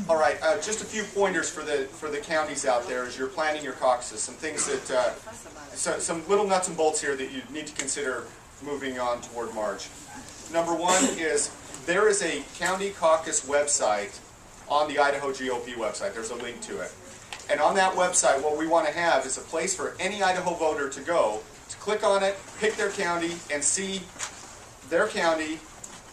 All right, just a few pointers for the counties out there as you're planning your caucuses. Some things that, some little nuts and bolts here that you need to consider moving on toward March. Number one is there is a county caucus website on the Idaho GOP website. There's a link to it. And on that website, what we want to have is a place for any Idaho voter to go, to click on it, pick their county, and see their county,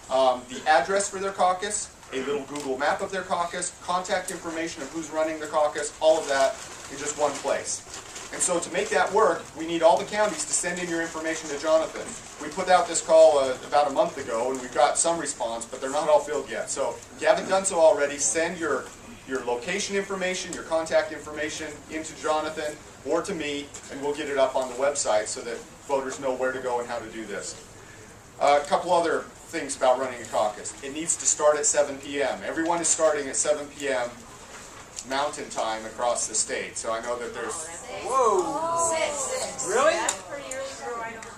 the address for their caucus, a little Google map of their caucus, contact information of who's running the caucus, all of that in just one place. And so to make that work, we need all the counties to send in your information to Jonathan. We put out this call about a month ago, and we've got some response, but they're not all filled yet. So if you haven't done so already, send your location information, your contact information into Jonathan or to me, and we'll get it up on the website so that voters know where to go and how to do this. A couple other things about running a caucus. It needs to start at 7 p.m. Everyone is starting at 7 p.m. Mountain Time across the state. So I know that there's... Whoa! 6. Really? That's pretty early for Idaho.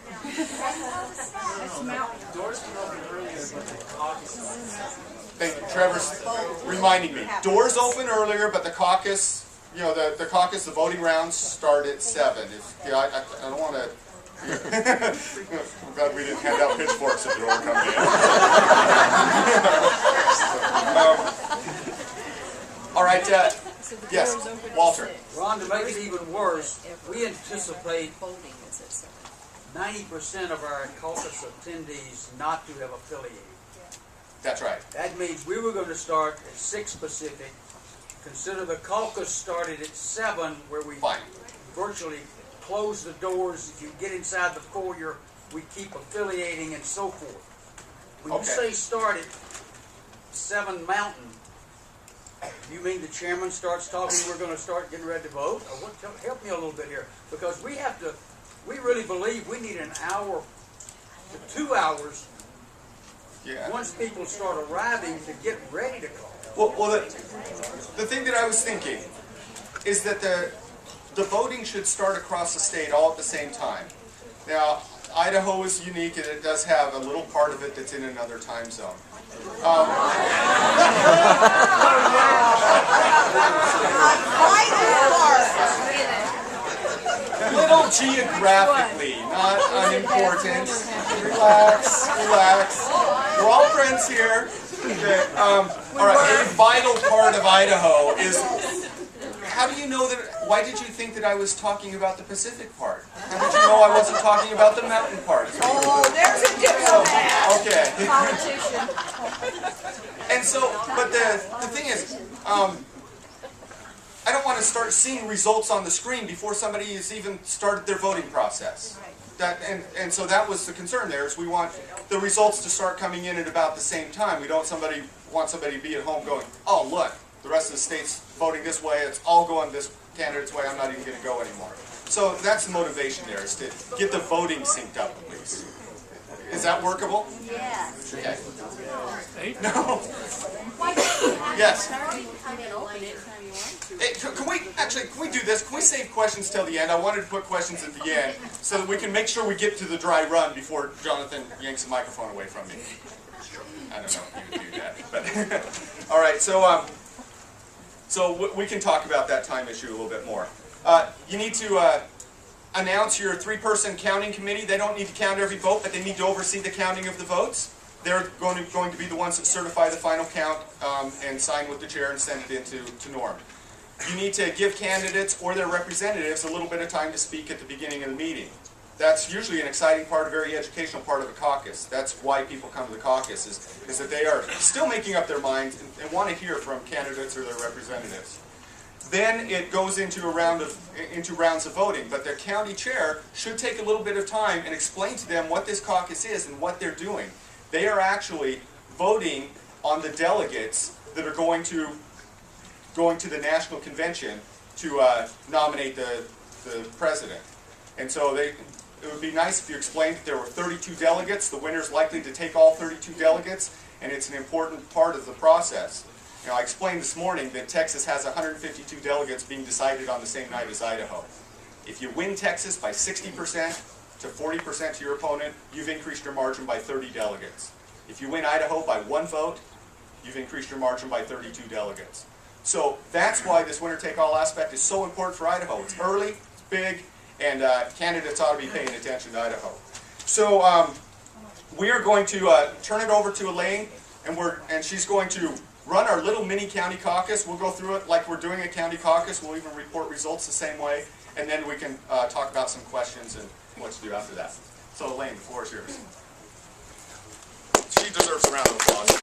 Doors can open earlier, but the caucus... Thank you. Trevor's reminding me. Doors open earlier, but the caucus, the caucus, the voting rounds start at 7. I don't want to... I'm glad we didn't hand out pitchforks at the door coming in. All right, yes, Walter. Ron, to make it even worse, we anticipate 90% of our caucus attendees not to have affiliated. That's right. That means we were going to start at 6 Pacific. Consider the caucus started at 7, where we virtually close the doors. If you get inside the foyer, we keep affiliating and so forth. When you say start at 7 Mountain, you mean the chairman starts talking, we're going to start getting ready to vote? Or what, help me a little bit here. Because we really believe we need an hour to 2 hours once people start arriving to get ready to call. Well, the thing that I was thinking is that the voting should start across the state all at the same time. Now, Idaho is unique, and it does have a little part of it that's in another time zone. Little geographically, not unimportant. Relax, relax. We're all friends here. Okay. All right, a vital part of Idaho is, how do you know that, why did you think that I was talking about the Pacific part? How did you know I wasn't talking about the mountain part? Oh, there's a diplomat. Okay. Politician. And so, but the thing is, I don't want to start seeing results on the screen before somebody has even started their voting process. And so that was the concern there, is we want the results to start coming in at about the same time. We don't want somebody to be at home going, oh look, the rest of the state's voting this way, it's all going this candidate's way, I'm not even going to go anymore. So that's the motivation there, is to get the voting synced up at least. Is that workable? Yes. Okay. No. Yes. Hey, can we do this? Can we save questions till the end? I wanted to put questions at the end so that we can make sure we get to the dry run before Jonathan yanks the microphone away from me. I don't know if you would do that, but all right. So we can talk about that time issue a little bit more. You need to announce your 3-person counting committee. They don't need to count every vote, but they need to oversee the counting of the votes. They're going to be the ones that certify the final count and sign with the chair and send it in to Norm. You need to give candidates or their representatives a little bit of time to speak at the beginning of the meeting. That's usually an exciting part, a very educational part of a caucus. That's why people come to the caucus, is that they are still making up their minds and want to hear from candidates or their representatives. Then it goes into rounds of voting, but the county chair should take a little bit of time and explain to them what this caucus is and what they're doing. They are actually voting on the delegates that are going to the national convention to nominate the president. And so it would be nice if you explained that there were 32 delegates. The winner's likely to take all 32 delegates, and it's an important part of the process. I explained this morning that Texas has 152 delegates being decided on the same night as Idaho. If you win Texas by 60% to 40% to your opponent, you've increased your margin by 30 delegates. If you win Idaho by 1 vote, you've increased your margin by 32 delegates. So that's why this winner-take-all aspect is so important for Idaho. It's early, it's big, and candidates ought to be paying attention to Idaho. So we are going to turn it over to Elaine, and she's going to run our little mini county caucus. We'll go through it like we're doing a county caucus. We'll even report results the same way, and then we can talk about some questions and what to do after that. So Elaine, the floor is yours. She deserves a round of applause.